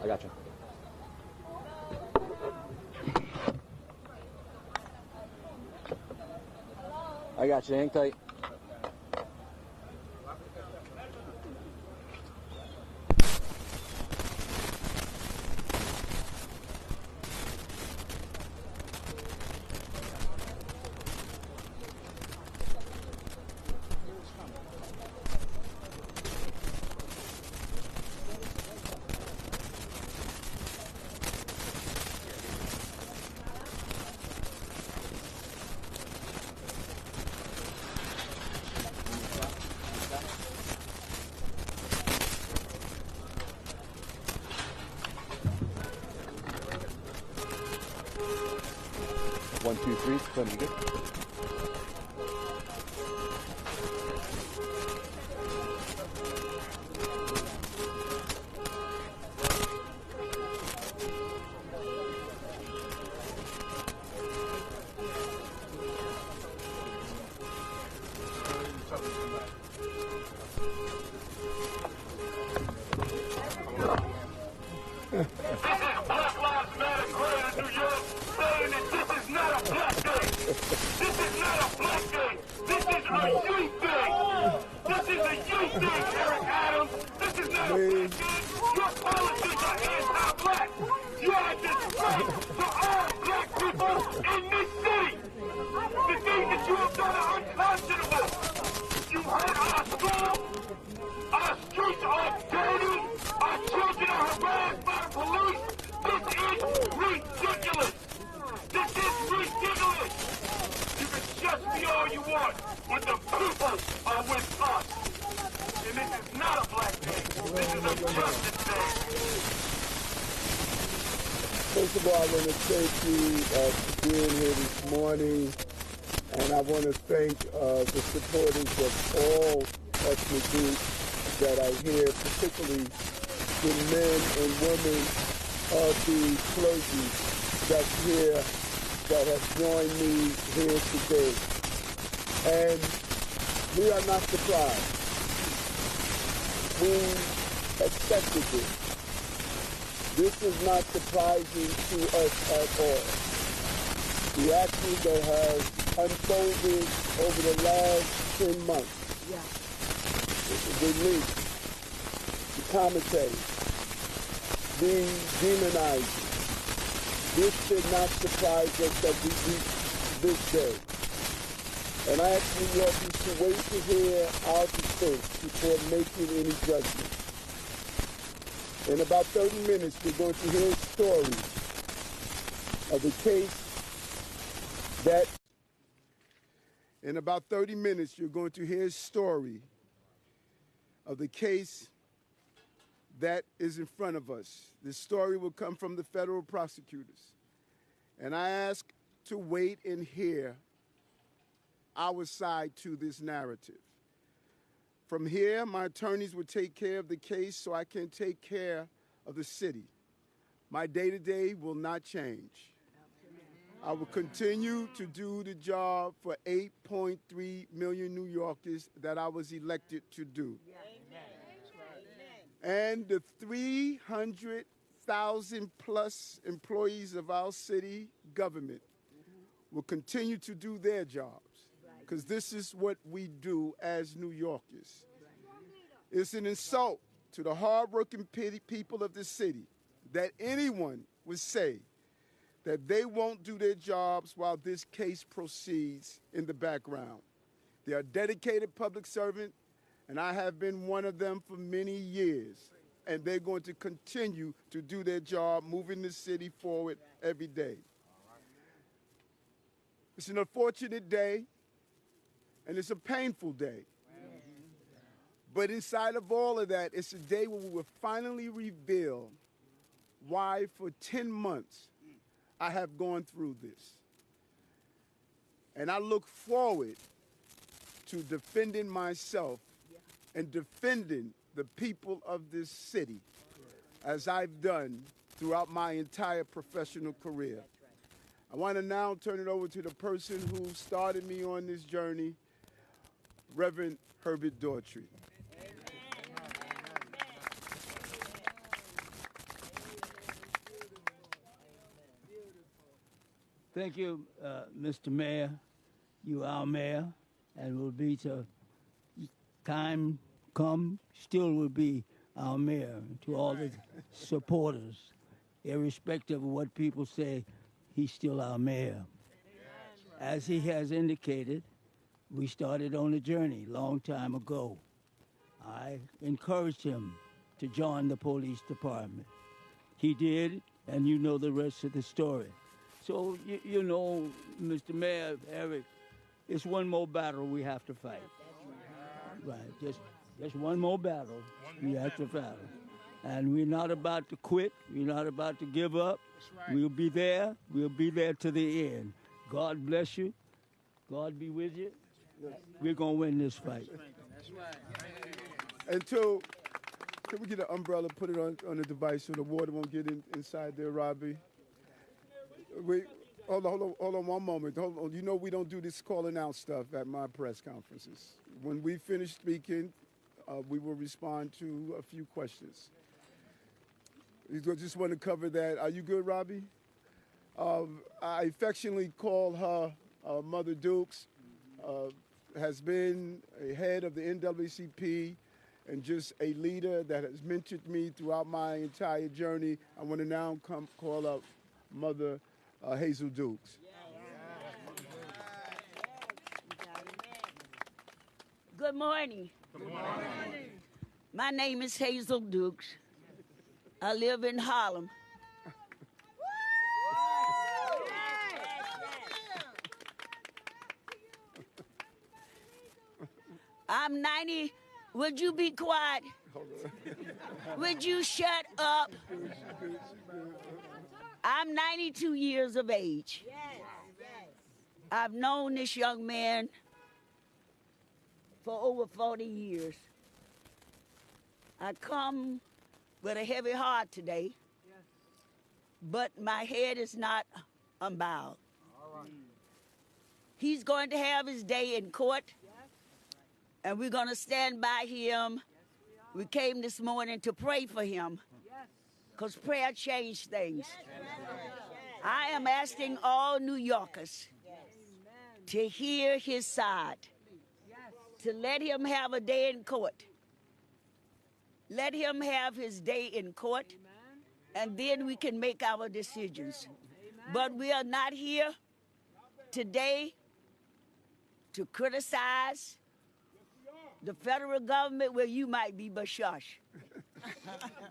I got you. I got you. Hang tight. One, two, three. Put me good. First of all, I want to thank you for being here this morning, and I want to thank the supporters of all ethnic groups that are here, particularly the men and women of the clergy that's here, that have joined me here today. And we are not surprised. We expected this. This is not surprising to us at all. The actions that have unfolded over the last 10 months, the leaks, the commentary, the demonizing, this should not surprise us that we reach this day. And I actually want you to wait to hear our defense before making any judgment. In about 30 minutes, we're going to hear a story of the case that... In about 30 minutes, you're going to hear a story of the case that is in front of us. This story will come from the federal prosecutors. And I ask to wait and hear our side to this narrative. From here, my attorneys will take care of the case so I can take care of the city. My day-to-day will not change. I will continue to do the job for 8.3 million New Yorkers that I was elected to do. And the 300,000 plus employees of our city government will continue to do their jobs, because this is what we do as New Yorkers. It's an insult to the hardworking people of the city that anyone would say that they won't do their jobs while this case proceeds in the background. They are dedicated public servants, and I have been one of them for many years, and they're going to continue to do their job, moving the city forward every day. It's an unfortunate day, and it's a painful day. But inside of all of that, it's a day where we will finally reveal why for 10 months I have gone through this. And I look forward to defending myself and defending the people of this city, as I've done throughout my entire professional career. I want to now turn it over to the person who started me on this journey, Reverend Herbert Daughtry. Thank you, Mr. Mayor. You are our mayor, and will be to time come, still will be our mayor. To all the supporters, irrespective of what people say, he's still our mayor. As he has indicated, we started on a journey a long time ago. I encouraged him to join the police department. He did, and you know the rest of the story. So, you know, Mr. Mayor, Eric, it's one more battle we have to fight. Right, just one more battle we have to fight. And we're not about to quit. We're not about to give up. We'll be there. We'll be there to the end. God bless you. God be with you. We're going to win this fight. That's right. And two, can we get an umbrella, put it on the device so the water won't get inside there, Robbie? Hold on one moment. Hold on. You know we don't do this calling out stuff at my press conferences. When we finish speaking, we will respond to a few questions. I just want to cover that. Are you good, Robbie? I affectionately call her Mother Dukes, has been a head of the NAACP and just a leader that has mentored me throughout my entire journey. I want to now call up Mother Hazel Dukes. Good morning. Good morning. My name is Hazel Dukes. I live in Harlem. I'm 90. Would you be quiet? Would you shut up? I'm 92 years of age. I've known this young man for over 40 years. I come with a heavy heart today, but my head is not unbowed. He's going to have his day in court, and we're going to stand by him. We came this morning to pray for him, because prayer changed things. I am asking all New Yorkers to hear his side, to let him have a day in court. Let him have his day in court, and then we can make our decisions. But we are not here today to criticize the federal government where you might be, but shush.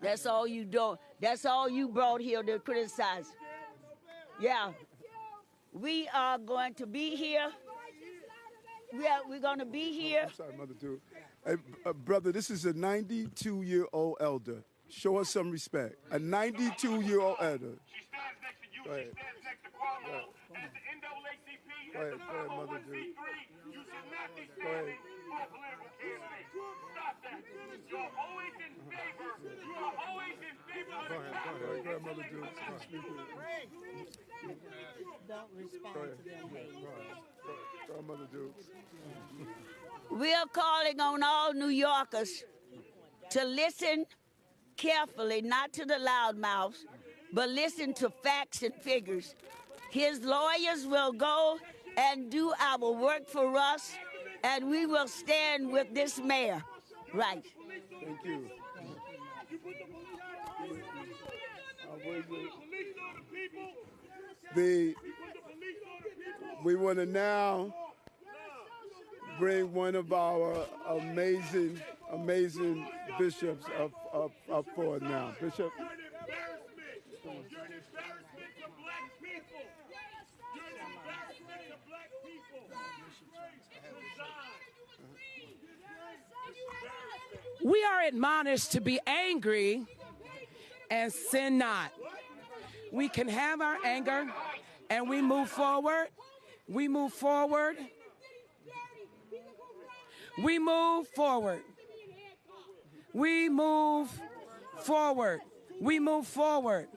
That's all you do. That's all you brought here to criticize. Yeah. We are going to be here. We're going to be here. I'm sorry, Mother Duke. Hey, brother, this is a 92-year-old elder. Show us some respect. A 92-year-old elder. She stands next to you. She stands next to Cuomo. As the NAACP, as the 501c3, you should not be standing for a political candidate. Stop that. You are always in favor. You are always in favor of the capital. Go ahead, Mother Duke. Don't respond to them. Go ahead, Mother Duke. We are calling on all New Yorkers to listen carefully, not to the loudmouths, but listen to facts and figures. His lawyers will go and do our work for us, and we will stand with this mayor. Right. Thank you. We want to now bring one of our amazing bishops up forward now. Bishop. You're an embarrassment. You're an embarrassment to black people. You're an embarrassment to black people. We are admonished to be angry and sin not. We can have our anger and we move forward. We move forward. We move forward. We move forward. We move forward.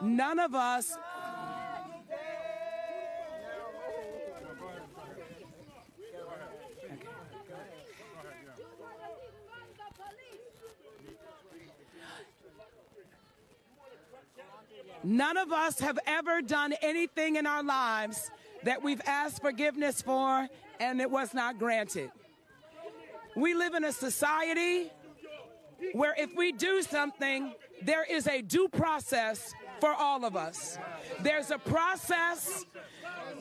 None of us. None of us have ever done anything in our lives that we've asked forgiveness for and it was not granted. We live in a society where if we do something, there is a due process for all of us. There's a process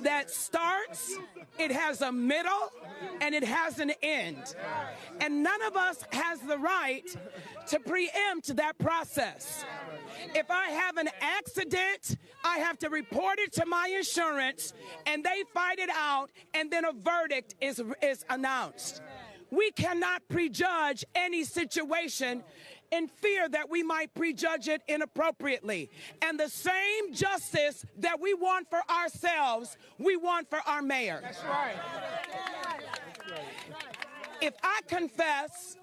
that starts, it has a middle, and it has an end. And none of us has the right to preempt that process. If I have an accident, I have to report it to my insurance, and they fight it out, and then a verdict is announced. We cannot prejudge any situation in fear that we might prejudge it inappropriately. And the same justice that we want for ourselves, we want for our mayor. That's right. If I confess,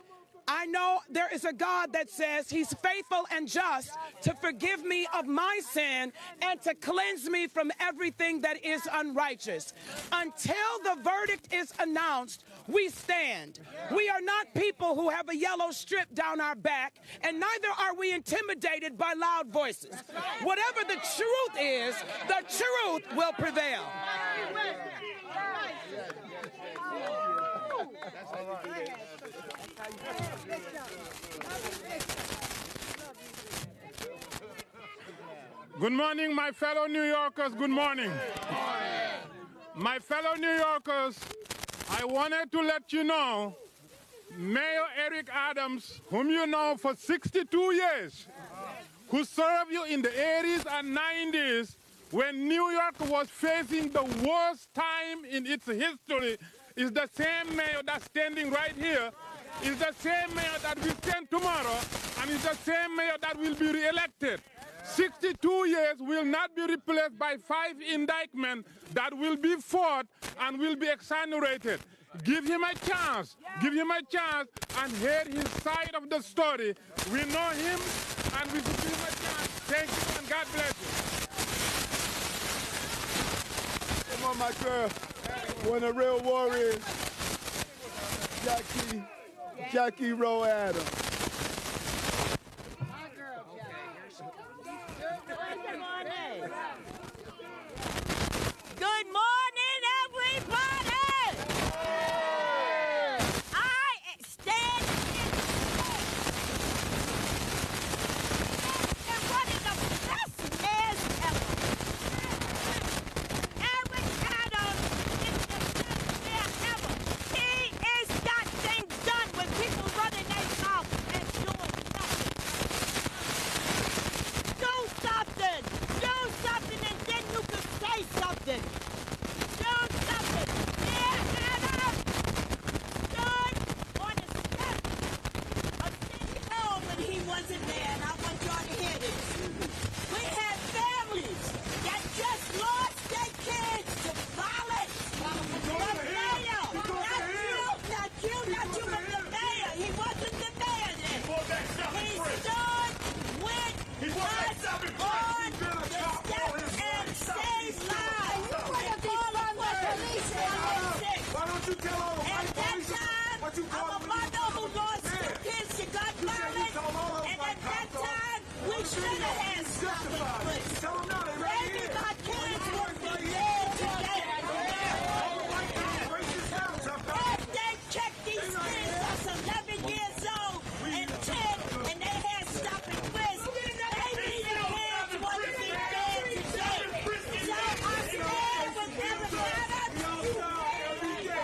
I know there is a God that says he's faithful and just to forgive me of my sin and to cleanse me from everything that is unrighteous. Until the verdict is announced, we stand. We are not people who have a yellow strip down our back, and neither are we intimidated by loud voices. Whatever the truth is, the truth will prevail. Good morning, my fellow New Yorkers. Good morning. My fellow New Yorkers, I wanted to let you know, Mayor Eric Adams, whom you know for 62 years, who served you in the 80s and 90s when New York was facing the worst time in its history, is the same mayor that's standing right here, is the same mayor that will stand tomorrow, and is the same mayor that will be re-elected. 62 years will not be replaced by 5 indictments that will be fought and will be exonerated. Give him a chance. Give him a chance and hear his side of the story. We know him and we should give him a chance. Thank you and God bless you. Come on, my girl. One of the real warriors, Jackie Rowe Adams. Good morning, everybody! I stand in one of the best mayors ever. Eric Adams is the best mayor ever. He is got things done when people running their mouth and doing nothing. Do something! Do something and then you can say something. Do something. Mayor Adams stood on the steps of City Hall when he wasn't there, and I want y'all to hear this. We had families that just lost their kids to violence. The mayor, not you, but the mayor. He wasn't the mayor then. He stood with us on the steps and saved lives. Why don't you tell all the white police what you call I'm a mother who lost two kids to gun violence, and at that time, we should have had something in place. Maybe my kids would be dead today. If they checked these kids that's 11 years old and 10, and they had stop and frisk, maybe the kids wouldn't be dead today. So I stand with Eric Adams,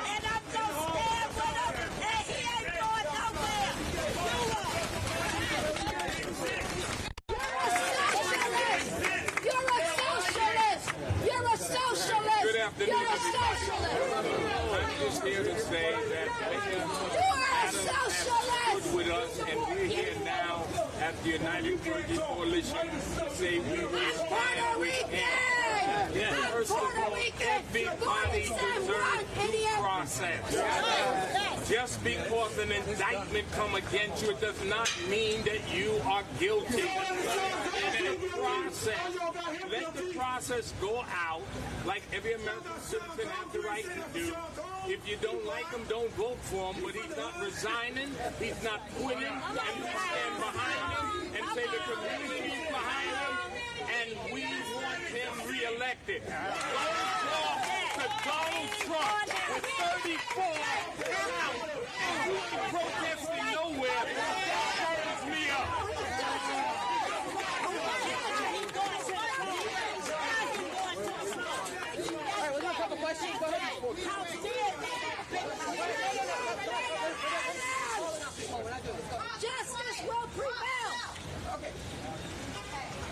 and I'm gonna stand with him, and he ain't going nowhere. You're a socialist! Good afternoon. You're a socialist! I'm just here to say that You're a socialist! stood with us, and we're here now at the United Clergy Coalition to say we will I'm Puerto Rican! Yes, I'm first of Puerto all, Rican! everybody deserves due process. Just because an indictment come against you, it does not mean that you are guilty. In a process, let the process go out like every American citizen has the right to do. If you don't like him, don't vote for him, but he's not resigning, he's not quitting, and we stand behind him and say the community is behind him, and we want him reelected. To Donald Trump with 34 counts, protesting nowhere, that turns me up. All right, we're going to have a question. Go ahead. Justice will prevail. Okay.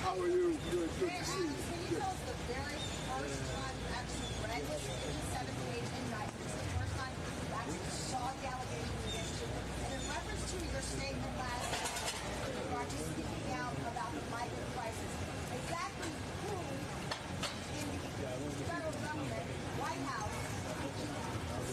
How are you? Good to see you. The very first time you actually read this 87-page indictment, it's the first time you actually saw the allegation against you. And in reference to your statement last night with regard to speaking out about the migrant crisis, exactly who in the federal government, White House, would you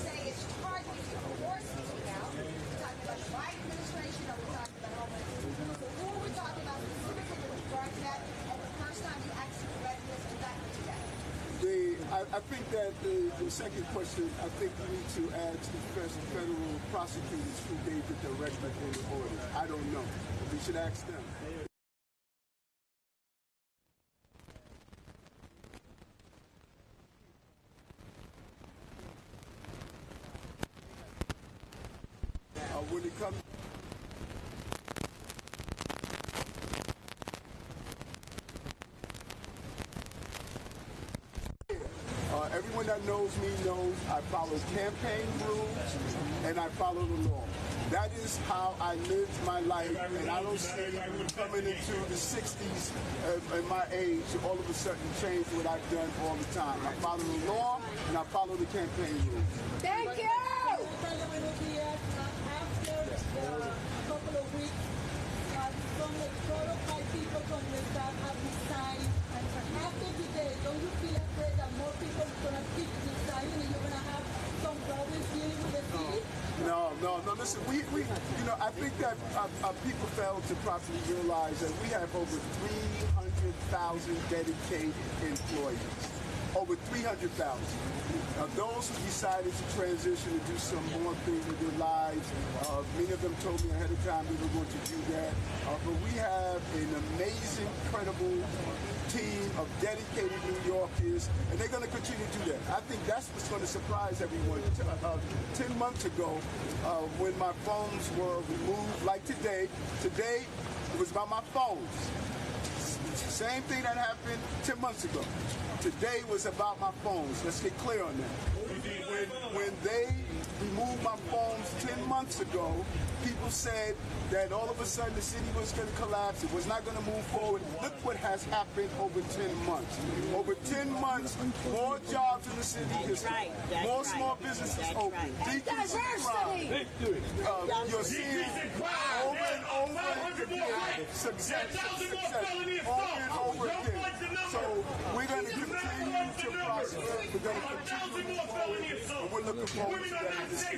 say is targeting you for speaking out? We're talking about the Biden administration, or we're talking about Homeland Security. So who are we talking about specifically with regard to that? And the first time you actually read this indictment today? I think that the second question, I think we need to add to the federal prosecutors who gave the directive and the order. I don't know. We should ask them. When it comes everyone that knows me knows I follow campaign rules and I follow the law. That is how I lived my life, and I don't see coming into the 60s at my age all of a sudden change what I've done all the time. I follow the law and I follow the campaign rules. Thank you. After a couple of weeks, some like 4 or 5 people from the staff have resigned. And after today, don't you feel afraid that more people are going to keep resigning and you're going to have some problems dealing with the city? No. Listen, we I think that people fail to properly realize that we have over 300,000 dedicated employees. Over 300,000. Those who decided to transition and do some more things with their lives, many of them told me ahead of time they were going to do that. But we have an amazing, credible team of dedicated New Yorkers, and they're going to continue to do that. I think that's what's going to surprise everyone. 10 months ago, when my phones were removed, like today it was about my phones. Same thing that happened 10 months ago. Today was about my phones. Let's get clear on that. When they removed my phones 10 months ago, people said that all of a sudden the city was going to collapse. It was not going to move forward. Look what has happened over 10 months. Over 10 months, more jobs in the city, more small businesses open. Decrease in crime. You're seeing over and over again success over and over again. So we're going to continue to prosper. We're going to continue to move forward. And we're looking forward to that in the city.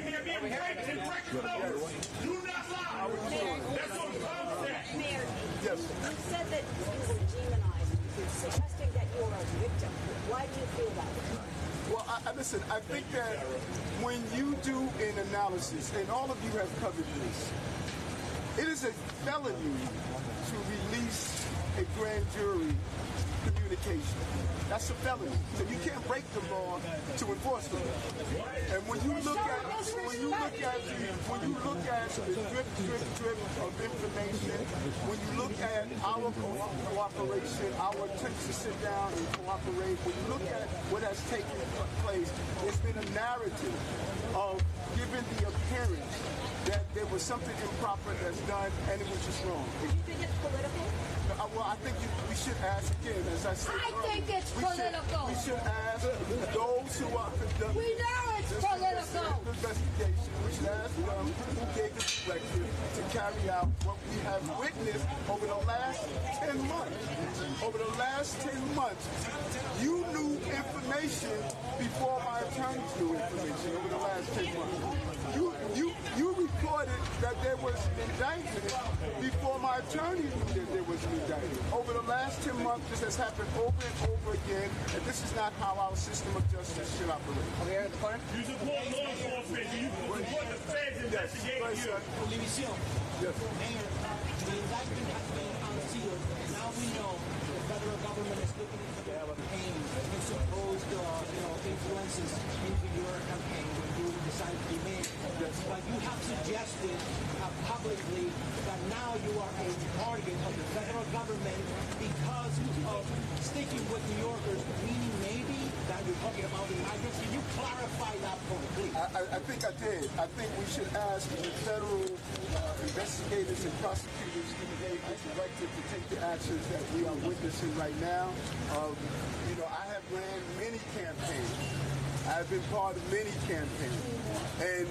Mayor, Yes. you said that you were demonized. You're suggesting that you're a victim. Why do you feel that way? Well, listen, I think that when you do an analysis, and all of you have covered this, it is a felony to release a grand jury communication. That's a felony. So you can't break the law to enforce the law. And when you look at the drip of information, when you look at our cooperation, our attempt to sit down and cooperate, when you look at what has taken place, there's been a narrative of giving the appearance that there was something improper that's done and it was just wrong. Do you think it's political? Well, I think we should ask again, as I said earlier. I think it's political. We should ask those who are conducting We know it's political. investigation. We should ask them who gave the directive to carry out what we have witnessed over the last 10 months. Over the last 10 months, you knew information before my attorneys knew information over the last 10 months. You reported that there was an indictment before my attorney knew that there was an indictment. Over the last 10 months, this has happened over and over again, and this is not how our system of justice should operate. Over here at the corner? You support law enforcement. You support the feds investigating you. Yes. Mayor, the indictment has been unsealed. Now we know the federal government is looking into the campaign and supposed, influences into your campaign when you decide to be mayor. But you have suggested publicly that now you are a target of the federal government because of sticking with New Yorkers, meaning maybe that you're talking about the migrants. Can you clarify that point, please? I think I did. I think we should ask the federal investigators and prosecutors who they are directed to take the actions that we are witnessing right now. I have ran many campaigns. I've been part of many campaigns. And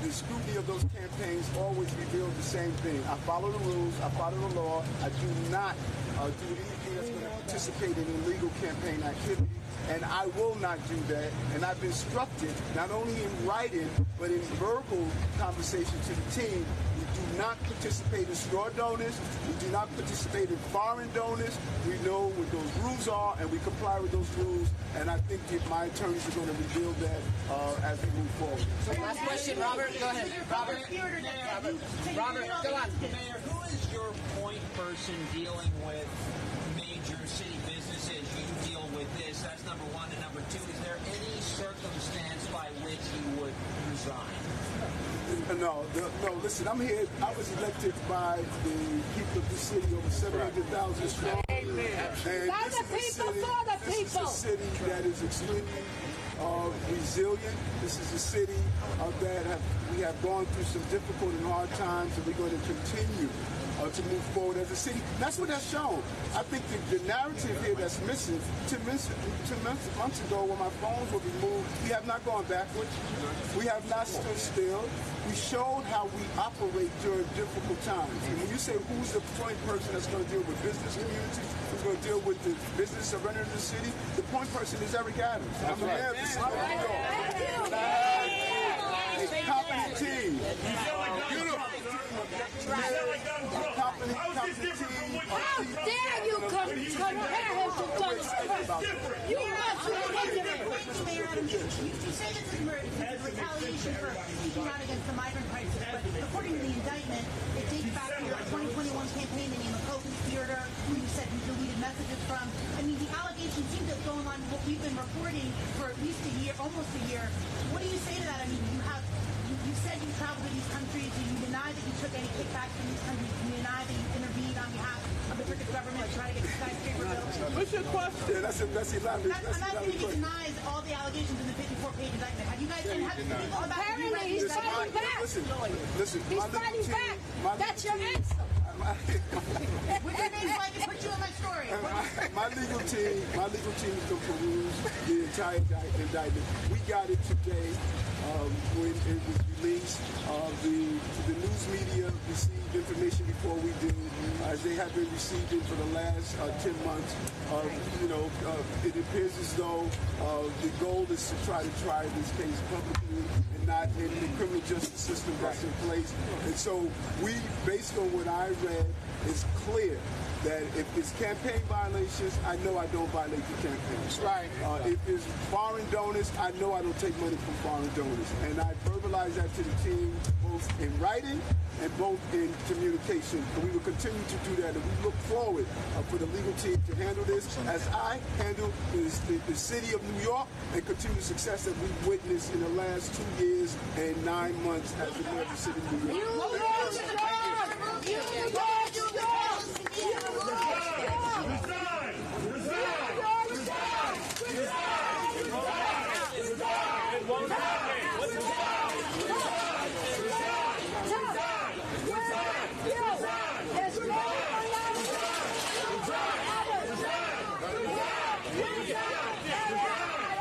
the scrutiny of those campaigns always revealed the same thing. I follow the rules. I follow the law. I do not do anything that's going to participate in illegal campaign activity. And I will not do that. And I've instructed, not only in writing, but in verbal conversation to the team, we do not participate in straw donors. We do not participate in foreign donors. We know what those rules are, and we comply with those rules. And I think that my attorneys are going to reveal that as we move forward. Last question, Robert. Go ahead. Robert, go on. Mayor, who is your point person dealing with major city businesses? You deal with this. That's number one. And number two, is there any circumstance by which you would resign? No, listen, I'm here. I was elected by the people of the city, over 700,000 strong. And this is a city that is extremely resilient. This is a city that we have gone through some difficult and hard times, and we're going to continue to move forward as a city. That's what that's shown. I think the narrative here that's missing, 2 months ago when my phones were removed, we have not gone backwards. We have not stood still. We showed how we operate during difficult times. And when you say who's the point person that's going to deal with business community, who's going to deal with the business of running the city, the point person is Eric Adams. I'm the mayor of the city of New York. A competent team. How dare you compare him to Donald Trump? You must Mayor Adams, you say this is retaliation for speaking out against the migrant crisis, but according to the indictment, it dates back to your 2021 campaign, the name of co-conspirator, who you said you deleted messages from. I mean, the allegations seem to have gone on what we've been reporting for at least a year, almost a year. What do you say to that? I mean, you said you traveled to these countries, and you deny that you took any kickbacks from these countries, you deny that you intervened on behalf of the Turkish government to try to get the skyscraper built. What's your question? Yeah, that's elaborate. I'm not saying he denies all the allegations in the 54-page indictment. Have you guys been apparently he's fighting back. Listen, he's fighting back. That's your answer. What's your name so I can put you in my story? My legal team is going to peruse the entire indictment. We got it today when it was released. The news media received information before we did, as they have been receiving for the last 10 months. It appears as though the goal is to try this case publicly and not in the criminal justice system that's in place. And so we, based on what I read, it's clear that if it's campaign violations, I know I don't violate the campaigns. Right. If it's foreign donors, I know I don't take money from foreign donors. And I verbalize that to the team, both in writing and both in communication. And we will continue to do that. And we look forward for the legal team to handle this as I handle the city of New York and continue the success that we've witnessed in the last 2 years and 9 months as the mayor of the city of New York. You